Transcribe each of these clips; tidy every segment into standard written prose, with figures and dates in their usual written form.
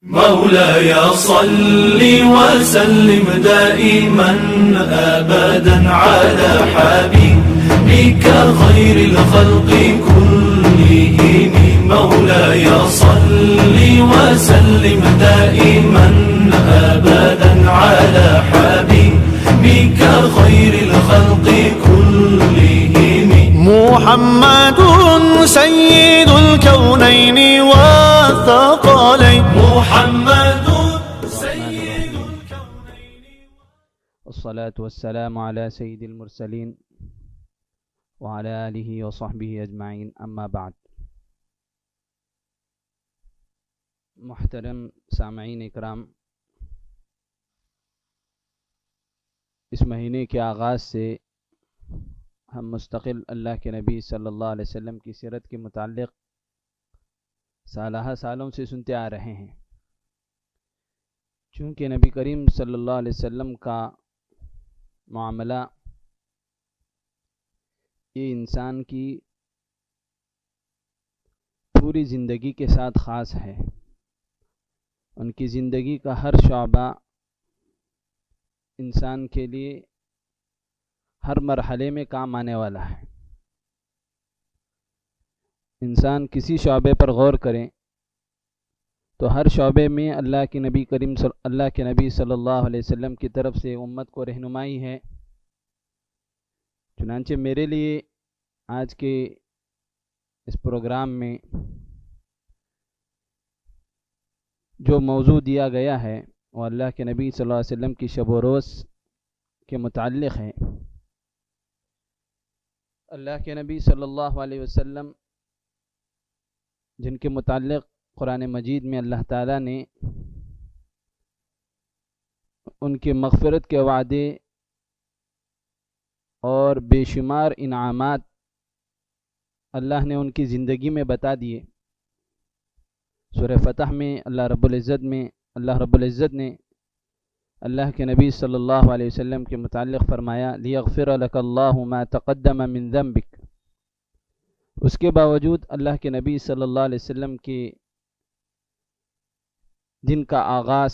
مولاي صل وسلم دائما أبدا على حبيبك خير الخلق كلهم. مولاي صل وسلم دائما أبدا على حبيبك خير الخلق كلهم. محمد سيد الكونين والثقلين. محمد سيد الكونين. والصلاة والسلام على سيد المرسلين وعلى آله وصحبه أجمعين، أما بعد. محترم سامعین اکرام، اس مہینے کے آغاز سے ہم مستقل اللہ کے نبی صلی اللہ علیہ وسلم کی سیرت کے متعلق سالہ سالوں سے سنتے آ رہے ہیں. چونکہ نبی کریم صلی اللہ علیہ وسلم کا معاملہ یہ انسان کی پوری زندگی کے ساتھ خاص ہے. ان کی زندگی کا ہر شعبہ انسان کے لیے ہر مرحلے میں کام آنے والا ہے. انسان کسی شعبے پر غور کریں تو ہر شعبے میں اللہ کے نبی صلی اللہ علیہ وسلم کی طرف سے امت کو رہنمائی ہے. چنانچہ میرے لیے آج کے اس پروگرام میں جو موضوع دیا گیا ہے وہ اللہ کے نبی صلی اللہ علیہ وسلم کی شب و روز کے متعلق ہے. اللہ کے نبی صلی اللہ علیہ وسلم جن کے متعلق قرآن مجید میں اللہ تعالیٰ نے ان کے مغفرت کے وعدے اور بے شمار انعامات اللہ نے ان کی زندگی میں بتا دیے. سورہ فتح میں اللہ رب العزت نے اللہ کے نبی صلی اللہ علیہ وسلم کے متعلق فرمایا لیغفر لک اللہ ما تقدم من ذنبک. اس کے باوجود اللہ کے نبی صلی اللہ علیہ وسلم کے دن کا آغاز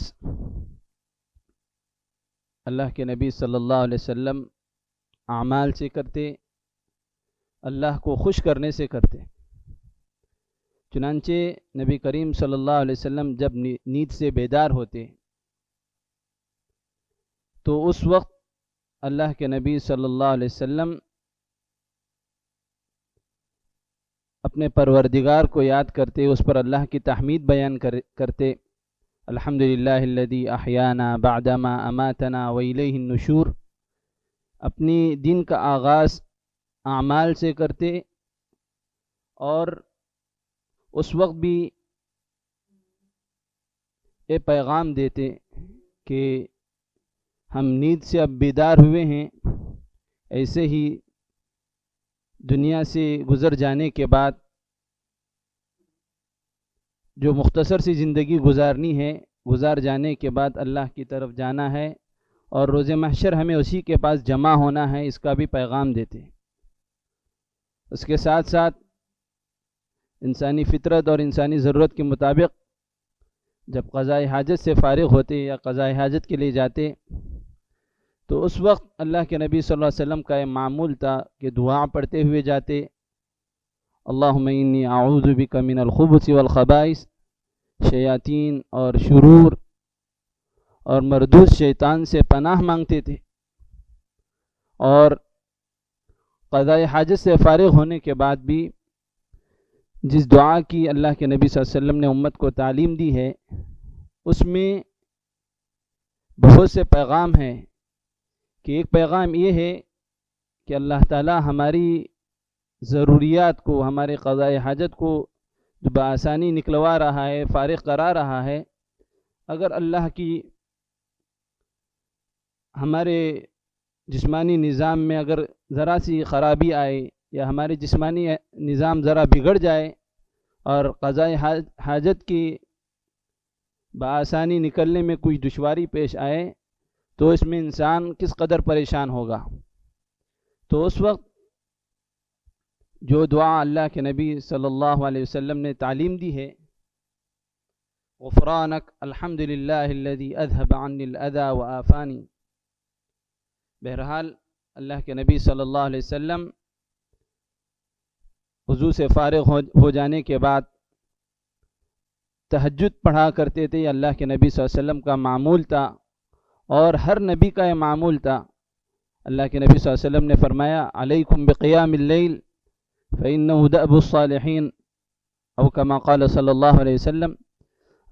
اللہ کے نبی صلی اللہ علیہ وسلم اعمال سے کرتے، اللہ کو خوش کرنے سے کرتے. چنانچہ نبی کریم صلی اللہ علیہ وسلم جب نیند سے بیدار ہوتے تو اس وقت اللہ کے نبی صلی اللہ علیہ وسلم اپنے پروردگار کو یاد کرتے، اس پر اللہ کی تحمید بیان کرتے. الحمدللہ الذی احیانا بعدما اماتنا والیہ النشور. اپنی دن کا آغاز اعمال سے کرتے اور اس وقت بھی یہ پیغام دیتے کہ ہم نیند سے اب بیدار ہوئے ہیں، ایسے ہی دنیا سے گزر جانے کے بعد جو مختصر سی زندگی گزارنی ہے، گزار جانے کے بعد اللہ کی طرف جانا ہے اور روز محشر ہمیں اسی کے پاس جمع ہونا ہے، اس کا بھی پیغام دیتے. اس کے ساتھ ساتھ انسانی فطرت اور انسانی ضرورت کے مطابق جب قضاء حاجت سے فارغ ہوتے یا قضاء حاجت کے لیے جاتے تو اس وقت اللہ کے نبی صلی اللہ علیہ وسلم کا یہ معمول تھا کہ دعا پڑھتے ہوئے جاتے، اللہم انی اعوذ بک من الخبث والخبائث. شیاطین اور شرور اور مردود شیطان سے پناہ مانگتے تھے. اور قضاء حاجت سے فارغ ہونے کے بعد بھی جس دعا کی اللہ کے نبی صلی اللہ علیہ وسلم نے امت کو تعلیم دی ہے اس میں بہت سے پیغام ہیں. کہ ایک پیغام یہ ہے کہ اللہ تعالی ہماری ضروریات کو، ہمارے قضاء حاجت کو بآسانی نکلوا رہا ہے، فارغ کرا رہا ہے. اگر اللہ کی ہمارے جسمانی نظام میں اگر ذرا سی خرابی آئے یا ہمارے جسمانی نظام ذرا بگڑ جائے اور قضاء حاجت کی بآسانی نکلنے میں کوئی دشواری پیش آئے تو اس میں انسان کس قدر پریشان ہوگا. تو اس وقت جو دعا اللہ کے نبی صلی اللہ علیہ وسلم نے تعلیم دی ہے غفرانک الحمد للہ الذی اذهب عنی الاذى وآفانی۔ بہرحال اللہ کے نبی صلی اللہ علیہ وسلم وضو سے فارغ ہو جانے کے بعد تہجد پڑھا کرتے تھے۔ یہ اللہ کے نبی صلی اللہ علیہ وسلم کا معمول تھا اور ہر نبی کا یہ معمول تھا۔ اللہ کے نبی صلی اللہ علیہ وسلم نے فرمایا علیکم بقیام اللیل فإنہ دأب الصالحین، او کما قال صلی اللہ علیہ وسلم۔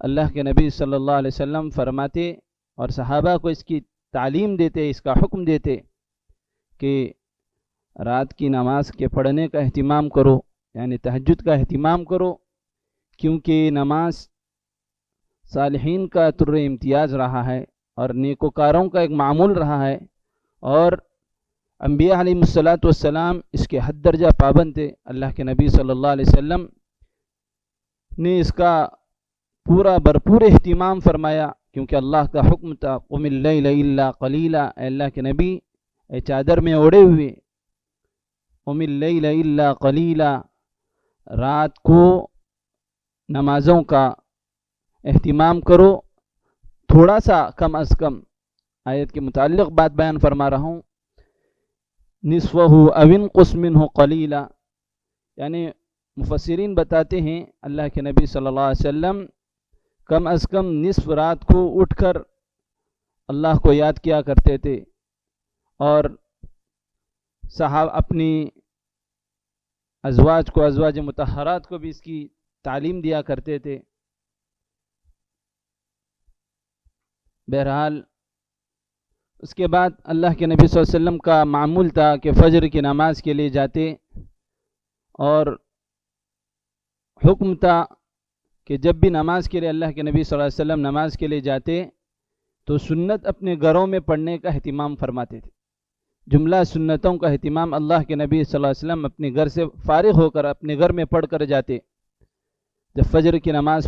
اللہ کے نبی صلی اللہ علیہ وسلم فرماتے اور صحابہ کو اس کی تعلیم دیتے، اس کا حکم دیتے کہ رات کی نماز کے پڑھنے کا اہتمام کرو، یعنی تہجد کا اہتمام کرو، کیونکہ نماز صالحین کا طر امتیاز رہا ہے اور نیکوکاروں کا ایک معمول رہا ہے، اور انبیاء علیہ السلام اس کے حد درجہ پابند تھے۔ اللہ کے نبی صلی اللہ علیہ وسلم نے اس کا پورا بھرپور اہتمام فرمایا، کیونکہ اللہ کا حکم تھا قم اللیل الا قلیلا، اے اللہ کے نبی اے چادر میں اوڑے ہوئے قم اللیل الا قلیلا، رات کو نمازوں کا اہتمام کرو، تھوڑا سا کم از کم۔ آیت کے متعلق بات بیان فرما رہا ہوں، نصفہ او انقص منہ قلیلا، یعنی مفسرین بتاتے ہیں اللہ کے نبی صلی اللہ علیہ وسلم کم از کم نصف رات کو اٹھ کر اللہ کو یاد کیا کرتے تھے، اور صحابہ اپنی ازواج کو، ازواج مطہرات کو بھی اس کی تعلیم دیا کرتے تھے۔ بہرحال اس کے بعد اللہ کے نبی صلی اللہ علیہ وسلم کا معمول تھا کہ فجر کی نماز کے لیے جاتے، اور حکم تھا کہ جب بھی نماز کے لیے اللہ کے نبی صلی اللہ علیہ وسلم نماز کے لیے جاتے تو سنت اپنے گھروں میں پڑھنے کا اہتمام فرماتے تھے۔ جملہ سنتوں کا اہتمام اللہ کے نبی صلی اللہ علیہ وسلم اپنے گھر سے فارغ ہو کر اپنے گھر میں پڑھ کر جاتے۔ جب فجر کی نماز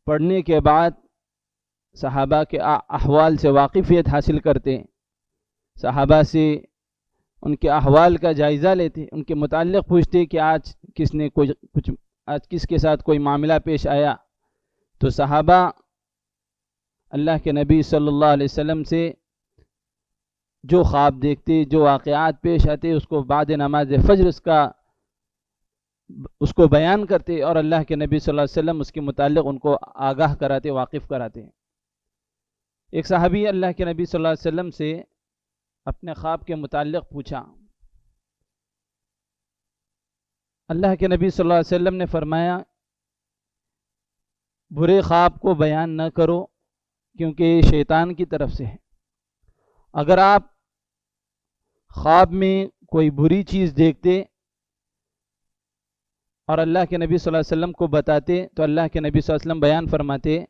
پڑھنے کے بعد صحابہ کے احوال سے واقفیت حاصل کرتے، صحابہ سے ان کے احوال کا جائزہ لیتے، ان کے متعلق پوچھتے کہ آج کس کے ساتھ کوئی معاملہ پیش آیا، تو صحابہ اللہ کے نبی صلی اللہ علیہ وسلم سے جو خواب دیکھتے، جو واقعات پیش آتے، اس کو بعد نماز فجر اس کو بیان کرتے، اور اللہ کے نبی صلی اللہ علیہ وسلم اس کے متعلق ان کو آگاہ کراتے، واقف کراتے۔ ایک صحابی اللہ کے نبی صلی اللہ علیہ وسلم سے اپنے خواب کے متعلق پوچھا۔ اللہ کے نبی صلی اللہ علیہ وسلم نے فرمایا برے خواب کو بیان نہ کرو، کیونکہ یہ شیطان کی طرف سے ہے۔ اگر آپ خواب میں کوئی بری چیز دیکھتے اور اللہ کے نبی صلی اللہ علیہ وسلم کو بتاتے، تو اللہ کے نبی صلی اللہ علیہ وسلم بیان فرماتے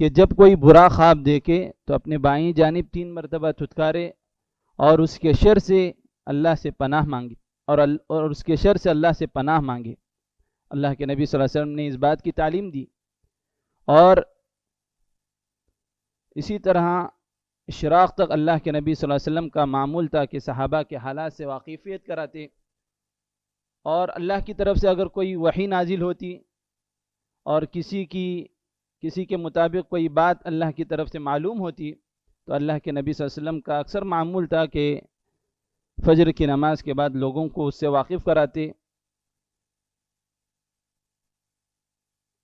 کہ جب کوئی برا خواب دیکھے تو اپنے بائیں جانب 3 مرتبہ تھتکارے اور اس کے شر سے اللہ سے پناہ مانگے، اور اس کے شر سے اللہ سے پناہ مانگے۔ اللہ کے نبی صلی اللہ علیہ وسلم نے اس بات کی تعلیم دی، اور اسی طرح اشراق تک اللہ کے نبی صلی اللہ علیہ وسلم کا معمول تھا کہ صحابہ کے حالات سے واقفیت کراتے، اور اللہ کی طرف سے اگر کوئی وحی نازل ہوتی اور کسی کے مطابق کوئی بات اللہ کی طرف سے معلوم ہوتی، تو اللہ کے نبی صلی اللہ علیہ وسلم کا اکثر معمول تھا کہ فجر کی نماز کے بعد لوگوں کو اس سے واقف کراتے۔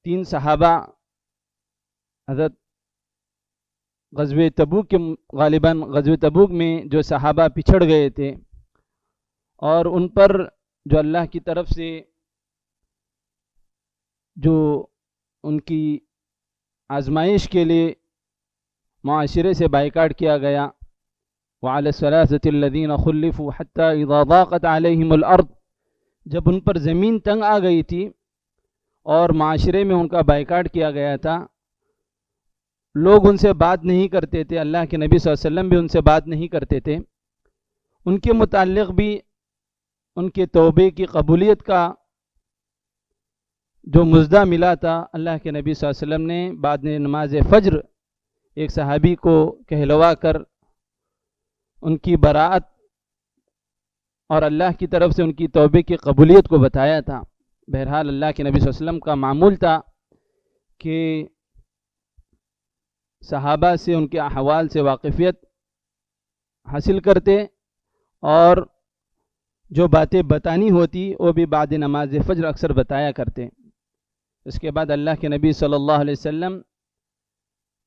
3 صحابہ حضرت غزوہ تبوک کے غالباً غزوہ تبوک میں جو صحابہ پچھڑ گئے تھے، اور ان پر جو اللہ کی طرف سے جو ان کی آزمائش کے لیے معاشرے سے بائیکاٹ کیا گیا، وعلى الثلاثة الذين خلفوا حتى اذا ضاقت عليهم الارض، جب ان پر زمین تنگ آ گئی تھی اور معاشرے میں ان کا بائیکاٹ کیا گیا تھا، لوگ ان سے بات نہیں کرتے تھے، اللہ کے نبی صلی اللہ علیہ وسلم بھی ان سے بات نہیں کرتے تھے، ان کے متعلق بھی ان کے توبے کی قبولیت کا جو مژدہ ملا تھا، اللہ کے نبی صلی اللہ علیہ وسلم نے بعد نماز فجر ایک صحابی کو کہلوا کر ان کی براءت اور اللہ کی طرف سے ان کی توبے کی قبولیت کو بتایا تھا۔ بہرحال اللہ کے نبی صلی اللہ علیہ وسلم کا معمول تھا کہ صحابہ سے ان کے احوال سے واقفیت حاصل کرتے اور جو باتیں بتانی ہوتی وہ بھی بعد نماز فجر اکثر بتایا کرتے۔ اس کے بعد اللہ کے نبی صلی اللہ علیہ وسلم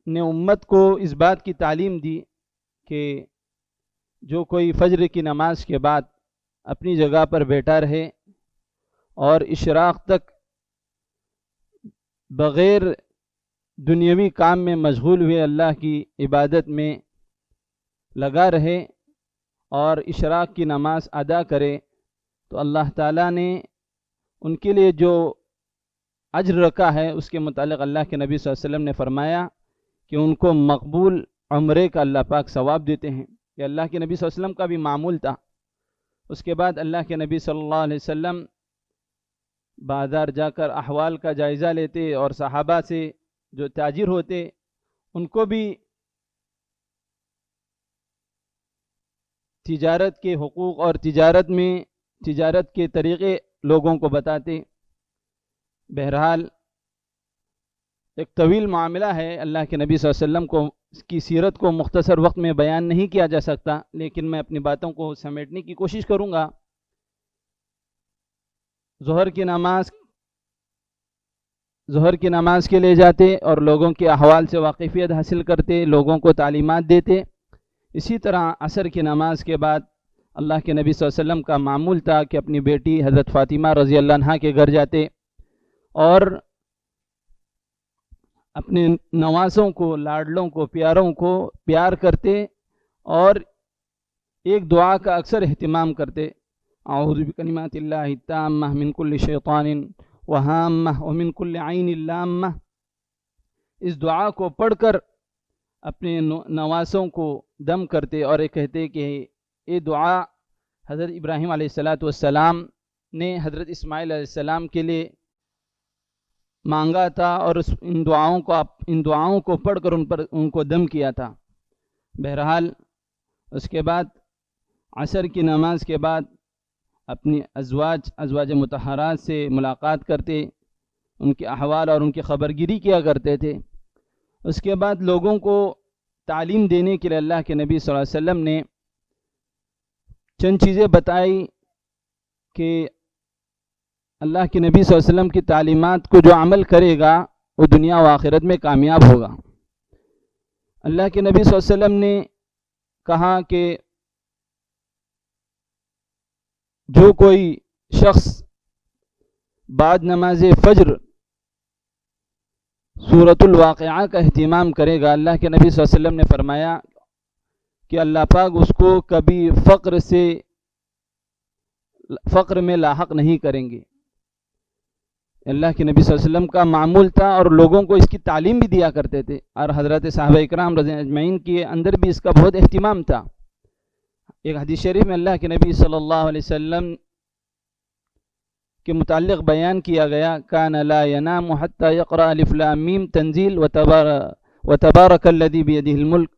نے امت کو اس بات کی تعلیم دی کہ جو کوئی فجر کی نماز کے بعد اپنی جگہ پر بیٹھا رہے اور اشراق تک بغیر دنیاوی کام میں مشغول ہوئے اللہ کی عبادت میں لگا رہے اور اشراق کی نماز ادا کرے تو اللہ تعالیٰ نے ان کے لیے جو اجر رکھا ہے اس کے متعلق اللہ کے نبی صلی اللہ علیہ وسلم نے فرمایا کہ ان کو مقبول عمرے کا اللہ پاک ثواب دیتے ہیں۔ یہ اللہ کے نبی صلی اللہ علیہ وسلم کا بھی معمول تھا۔ اس کے بعد اللہ کے نبی صلی اللہ علیہ وسلم بازار جا کر احوال کا جائزہ لیتے اور صحابہ سے جو تاجر ہوتے ان کو بھی تجارت کے حقوق اور تجارت کے طریقے لوگوں کو بتاتے۔ بہرحال ایک طویل معاملہ ہے، اللہ کے نبی صلی اللہ علیہ وسلم کو کی سیرت کو مختصر وقت میں بیان نہیں کیا جا سکتا، لیکن میں اپنی باتوں کو سمیٹنے کی کوشش کروں گا۔ ظہر کی نماز کے لیے جاتے اور لوگوں کے احوال سے واقفیت حاصل کرتے، لوگوں کو تعلیمات دیتے۔ اسی طرح عصر کی نماز کے بعد اللہ کے نبی صلی اللہ علیہ وسلم کا معمول تھا کہ اپنی بیٹی حضرت فاطمہ رضی اللہ عنہا کے گھر جاتے اور اپنے نوازوں کو، لاڈلوں کو، پیاروں کو پیار کرتے اور ایک دعا کا اکثر اہتمام کرتے، اعوذ بکلمات اللہ التامہ من کل شیطان وہامہ ومن کل عین لامہ۔ اس دعا کو پڑھ کر اپنے نوازوں کو دم کرتے اور یہ کہتے کہ یہ دعا حضرت ابراہیم علیہ السلام نے حضرت اسماعیل علیہ السلام کے لیے مانگا تھا اور ان دعاؤں کو پڑھ کر ان کو دم کیا تھا۔ بہرحال اس کے بعد عصر کی نماز کے بعد اپنی ازواج مطہرات سے ملاقات کرتے، ان کے احوال اور ان کی خبرگیری کیا کرتے تھے۔ اس کے بعد لوگوں کو تعلیم دینے کے لیے اللہ کے نبی صلی اللہ علیہ وسلم نے چند چیزیں بتائی کہ اللہ کے نبی صلی اللہ علیہ وسلم کی تعلیمات کو جو عمل کرے گا وہ دنیا و آخرت میں کامیاب ہوگا۔ اللہ کے نبی صلی اللہ علیہ وسلم نے کہا کہ جو کوئی شخص بعد نماز فجر سورۃ الواقعہ کا اہتمام کرے گا، اللہ کے نبی صلی اللہ علیہ وسلم نے فرمایا کہ اللہ پاک اس کو کبھی فقر میں لاحق نہیں کریں گے۔ اللہ کے نبی صلی اللہ علیہ وسلم کا معمول تھا اور لوگوں کو اس کی تعلیم بھی دیا کرتے تھے، اور حضرت صحابہ اکرام رضی اللہ اجمعین کے اندر بھی اس کا بہت اہتمام تھا۔ ایک حدیث شریف میں اللہ کے نبی صلی اللہ علیہ وسلم کے متعلق بیان کیا گیا، کان لا ینام حتی یقرأ الف لام میم تنزیل وتبارک الذی بیدہ الملک۔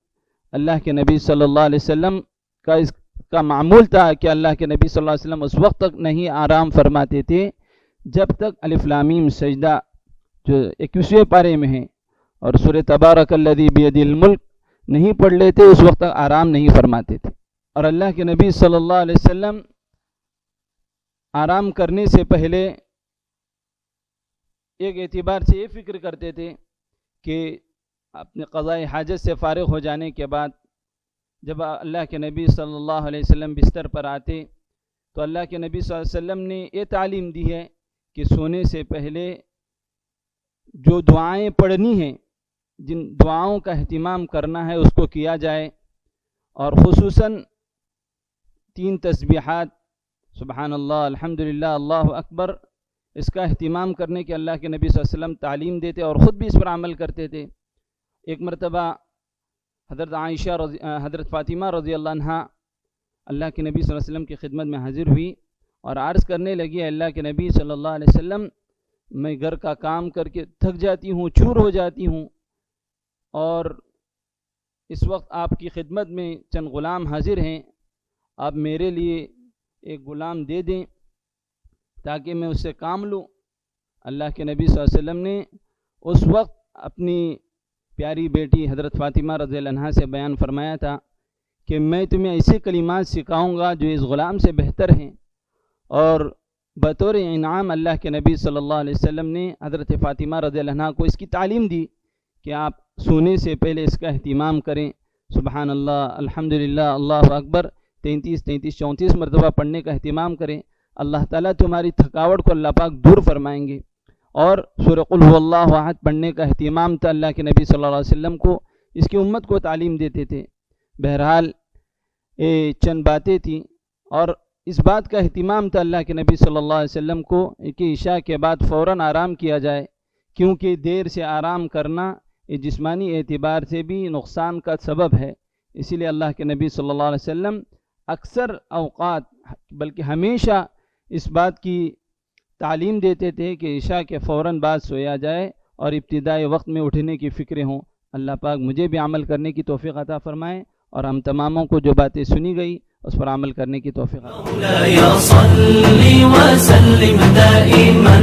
اللہ کے نبی صلی اللہ علیہ وسلم کا اس کا معمول تھا کہ اللہ کے نبی صلی اللہ علیہ وسلم اس وقت تک نہیں آرام فرماتے تھے جب تک الف لام میم سجدہ جو 21ویں پارے میں ہے اور سورہ تبارک الذی بیدہ الملک نہیں پڑھ لیتے، اس وقت تک آرام نہیں فرماتے تھے۔ اور اللہ کے نبی صلی اللہ علیہ وسلم آرام کرنے سے پہلے ایک اعتبار سے یہ فکر کرتے تھے کہ اپنے قضاء حاجت سے فارغ ہو جانے کے بعد جب اللہ کے نبی صلی اللہ علیہ وسلم بستر پر آتے تو اللہ کے نبی صلی اللہ علیہ وسلم نے یہ تعلیم دی ہے کہ سونے سے پہلے جو دعائیں پڑھنی ہیں، جن دعاؤں کا اہتمام کرنا ہے اس کو کیا جائے، اور خصوصاً 3 تسبیحات سبحان اللہ، الحمدللہ، اللہ اکبر، اس کا اہتمام کرنے کے اللہ کے نبی صلی اللہ علیہ وسلم تعلیم دیتے اور خود بھی اس پر عمل کرتے تھے۔ ایک مرتبہ حضرت فاطمہ رضی اللہ عنہا اللہ کے نبی صلی اللہ علیہ وسلم کی خدمت میں حاضر ہوئی اور عرض کرنے لگی، اللہ کے نبی صلی اللہ علیہ وسلم، میں گھر کا کام کر کے تھک جاتی ہوں، چور ہو جاتی ہوں، اور اس وقت آپ کی خدمت میں چند غلام حاضر ہیں، آپ میرے لیے ایک غلام دے دیں تاکہ میں اس سے کام لوں۔ اللہ کے نبی صلی اللہ علیہ وسلم نے اس وقت اپنی پیاری بیٹی حضرت فاطمہ رضی اللہ عنہا سے بیان فرمایا تھا کہ میں تمہیں ایسے کلمات سکھاؤں گا جو اس غلام سے بہتر ہیں، اور بطور انعام اللہ کے نبی صلی اللہ علیہ وسلم نے حضرت فاطمہ رضی اللہ عنہا کو اس کی تعلیم دی کہ آپ سونے سے پہلے اس کا اہتمام کریں، سبحان اللہ، الحمدللہ، اللہ اکبر 33 34 مرتبہ پڑھنے کا اہتمام کریں، اللہ تعالیٰ تمہاری تھکاوٹ کو اللہ پاک دور فرمائیں گے۔ اور سورہ قل هو اللہ احد پڑھنے کا اہتمام تھا اللہ کے نبی صلی اللہ علیہ وسلم کو، اس کی امت کو تعلیم دیتے تھے۔ بہرحال چند باتیں تھیں، اور اس بات کا اہتمام تھا اللہ کے نبی صلی اللہ علیہ وسلم کو کہ عشاء کے بعد فوراً آرام کیا جائے، کیونکہ دیر سے آرام کرنا جسمانی اعتبار سے بھی نقصان کا سبب ہے۔ اسی لیے اللہ کے نبی صلی اللہ علیہ وسلم اکثر اوقات بلکہ ہمیشہ اس بات کی تعلیم دیتے تھے کہ عشاء کے فوراً بعد سویا جائے اور ابتدائی وقت میں اٹھنے کی فکریں ہوں۔ اللہ پاک مجھے بھی عمل کرنے کی توفیق عطا فرمائے، اور ہم تماموں کو جو باتیں سنی گئی اس پر عمل کرنے کی توفیق عطا فرمائے۔ مولاي صل وسلم دائما